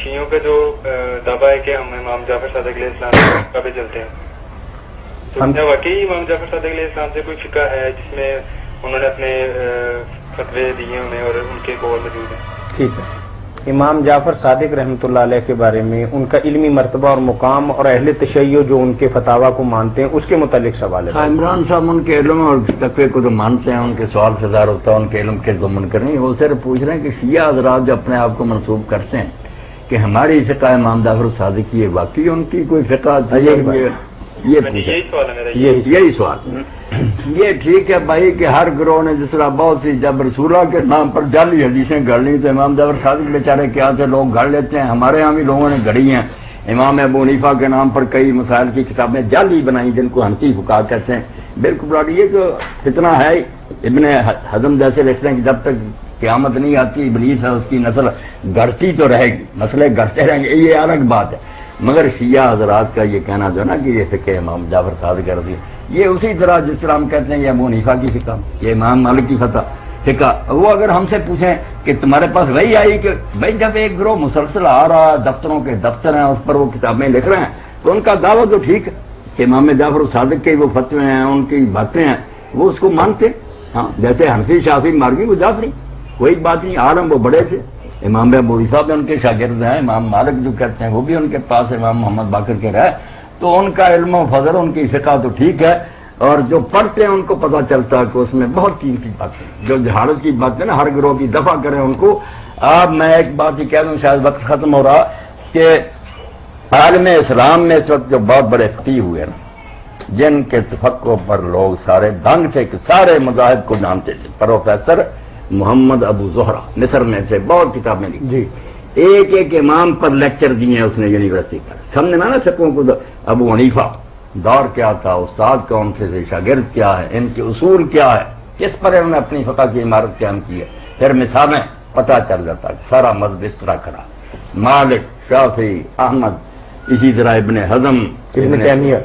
شیعوں کا جو دعویٰ ہے کہ ہم امام جعفر صادق علیہ السلام کا بھی چلتے ہیں، تو کیا واقعی امام جعفر صادق علیہ السلام سے کوئی فقہ ہے جس میں انہوں نے اپنے فتوے دیے انہیں اور ان کے قول موجود ہیں؟ ٹھیک ہے. امام جعفر صادق رحمۃ اللہ علیہ کے بارے میں ان کا علمی مرتبہ اور مقام اور اہل تشیع جو ان کے فتاوا کو مانتے ہیں اس کے متعلق سوال ہے. عمران صاحب ان کے علم اور تقوی کو تو مانتے ہیں، ان کے سوال سے ظاہر ہوتا ہے ان کے علم کے ضمن کر نہیں. وہ صرف پوچھ رہے ہیں کہ شیعہ حضرات جو اپنے آپ کو منسوب کرتے ہیں کہ ہماری فقہ امام جعفر صادق کی ہے، واقعی ان کی کوئی فقہ یہ یہی سوال. یہ ٹھیک ہے بھائی کہ ہر گروہ نے جس طرح بہت سی جب رسولہ کے نام پر جعلی حدیثیں گھڑ لی تو امام جعفر صادق بیچارے کیا تھے لوگ گھڑ لیتے ہیں. ہمارے یہاں بھی لوگوں نے گھڑی ہیں. امام ابو حنیفہ کے نام پر کئی مسائل کی کتابیں جعلی بنائی جن کو حنفی فقہا کہتے ہیں. بالکل یہ تو فتنہ ہے. ابن حزم جیسے لکھتے ہیں کہ جب تک قیامت نہیں آتی ابلیس ہے اس کی نسل گھڑتی تو رہے گی، مسئلے گھڑتے رہیں گے، یہ الگ بات ہے. مگر شیعہ حضرات کا یہ کہنا جو ہے نا کہ یہ فقہ امام جعفر صادق رضی یہ اسی طرح جس طرح ہم کہتے ہیں یہ ابو حنیفہ کی فقہ، یہ امام مالک کی فقہ. وہ اگر ہم سے پوچھیں کہ تمہارے پاس وہی آئی کہ بھائی جب ایک گروہ مسلسل آ رہا دفتروں کے دفتر ہیں اس پر وہ کتابیں لکھ رہے ہیں تو ان کا دعویٰ تو ٹھیک ہے کہ امام جعفر صادق کے وہ فتوے ہیں ان کی باتیں ہیں وہ اس کو مانتے. ہاں جیسے حنفی شافعی مالکی وہ جعفری کوئی بات نہیں. عالم وہ بڑے تھے. امام ابو حنیفہ بھی ان کے شاگرد ہیں. امام مالک جو کہتے ہیں وہ بھی ان کے پاس امام محمد باقر کے رہے تو ان کا علم و فضل ان کی فقہ تو ٹھیک ہے. اور جو پڑھتے ہیں ان کو پتہ چلتا ہے کہ اس میں بہت قیمتی باتیں جو جہالت کی باتیں نا ہر گروہ کی دفع کریں ان کو. اب میں ایک بات ہی کہہ دوں شاید وقت ختم ہو رہا کہ عالم اسلام میں اس وقت جو بہت بڑے فقیہ ہوئے نا جن کے تفقہ پر لوگ سارے دنگ تھے کہ سارے مذاہب کو جانتے تھے. پروفیسر محمد ابو زہرا مصر میں تھے، بہت کتابیں لکھی. ایک ایک امام پر لیکچر دیے ہیں اس نے یونیورسٹی پر. سمجھے نا فقہوں کو. ابو حنیفہ دور کیا تھا، استاد کون سے تھے، شاگرد کیا ہے، ان کے اصول کیا ہے، کس پر انہوں نے اپنی فقہ کی عمارت قائم کی ہے. پھر مثالیں پتہ چل جاتا کہ سارا مذہب اس طرح کرا. مالک، شافعی، احمد، اسی طرح ابن حزم، ابن تیمیہ،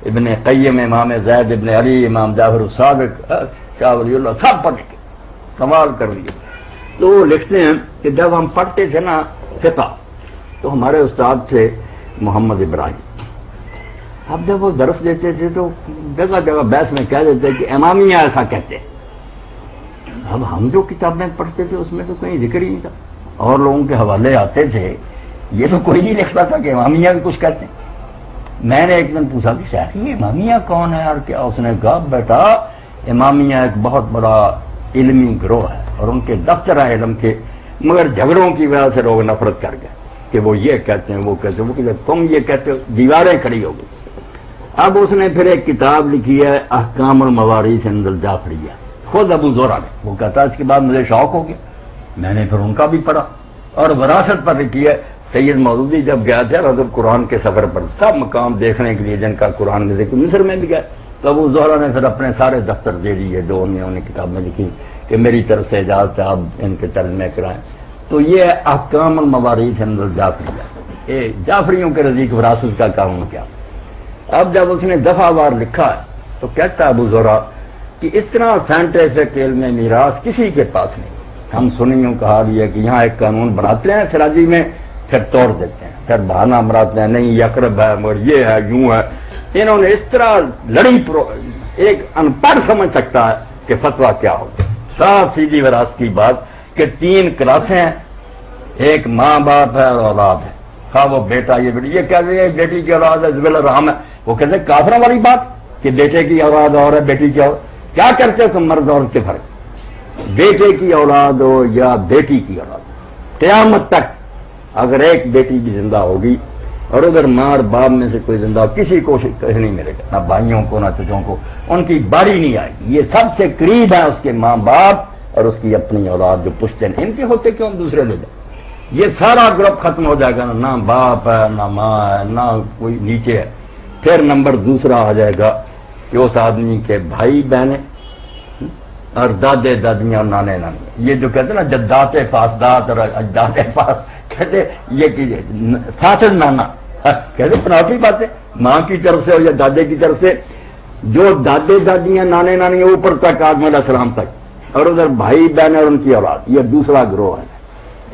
ابن قیم، امام زید ابن علی، امام جعفر الصادق، شاہ ولی اللہ سب پڑھ کے کمال کر لیے. تو وہ لکھتے ہیں کہ جب ہم پڑھتے تھے نا فقہ تو ہمارے استاد تھے محمد ابراہیم. اب جب وہ درس دیتے تھے تو جگہ جگہ بحث میں کہہ دیتے کہ امامیہ ایسا کہتے ہیں. اب ہم جو کتابیں پڑھتے تھے اس میں تو کہیں ذکر ہی نہیں تھا. اور لوگوں کے حوالے آتے تھے یہ تو کوئی نہیں لکھتا تھا کہ امامیہ بھی کچھ کہتے ہیں. میں نے ایک دن پوچھا کہ شیخ یہ امامیہ کون ہے اور کیا؟ اس نے کہا بیٹا امامیہ ایک بہت بڑا علمی گروہ ہے اور ان کے دفتر ہیں علم کے، مگر جھگڑوں کی وجہ سے لوگ نفرت کر گئے کہ وہ یہ کہتے ہیں وہ کہتے ہیں، وہ کہتے تم یہ کہتے ہو، دیواریں کھڑی ہو گئی. اب اس نے پھر ایک کتاب لکھی ہے احکام الموارث عند الجعفریہ، خود ابو زہرا نے. وہ کہتا ہے اس کے بعد مجھے شوق ہو گیا، میں نے پھر ان کا بھی پڑھا. اور وراثت پر لکھی ہے. سید مودودی جب گیا تھا حضرت قرآن کے سفر پر سب مقام دیکھنے کے لیے جن کا قرآن میں ذکر مصر میں بھی گئے تو ابو زہرا نے پھر اپنے سارے دفتر دے دیے جو انہوں نے کتاب میں لکھی کہ میری طرف سے اجازت ہے آپ ان کے ترجمے کرائیں. تو یہ احکام الموارث عند الجعفریہ، یہ جعفریوں کے نزدیک وراثت کا قانون کیا. اب جب اس نے دفعہ وار لکھا ہے تو کہتا ہے ابو زہرا کہ اس طرح سائنٹیفک علم میراث کسی کے پاس نہیں. ہم سنیوں کا حال یہ ہے کہ یہاں ایک قانون بناتے ہیں سراجی میں پھر توڑ دیتے ہیں، پھر بہانہ مراتے ہیں نہیں یقرب ہے مگر یہ ہے یوں ہے. انہوں نے اس طرح لڑی ایک ان پڑھ سمجھ سکتا ہے کہ فتویٰ کیا ہوگا. صاف سیدھی وراثت کی بات کہ 3 کلاسیں ہیں، ایک ماں باپ ہے اور اولاد ہے. خواہ وہ بیٹا یہ بیٹی، یہ کہتے ہیں بیٹی کی اولاد ہے زبیل الرحم ہے، وہ کہتے ہیں کافروں والی بات کہ بیٹے کی اولاد اور ہے بیٹی کی اولاد. کیا کرتے ہو تم مرد عورت کے فرق؟ بیٹے کی اولاد ہو یا بیٹی کی اولاد، قیامت تک اگر ایک بیٹی بھی زندہ ہوگی اور ادھر ماں اور باپ میں سے کوئی زندہ ہو کسی کو کہیں نہیں ملے گا، نہ بھائیوں کو نہ چچوں کو، ان کی باری نہیں آئے گی. یہ سب سے قریب ہے اس کے ماں باپ اور اس کی اپنی اولاد جو پشتے ان کے ہوتے کیوں دوسرے لے جائیں. یہ سارا گروپ ختم ہو جائے گا. نہ باپ ہے نہ ماں ہے نہ کوئی نیچے ہے. پھر نمبر دوسرا آ جائے گا کہ اس آدمی کے بھائی بہنیں اور دادے دادیاں اور نانے نانی، یہ جو کہتے ہیں نا جدات فاسدات اور اجداد کہتے یہ فاسد نانا کہتے پناوٹی بات ہے. ماں کی طرف سے یا دادے کی طرف سے جو دادے دادیاں نانے نانی اوپر تک آدم علیہ السلام تک اور ادھر بھائی بہن اور ان کی اولاد، یہ دوسرا گروہ ہے.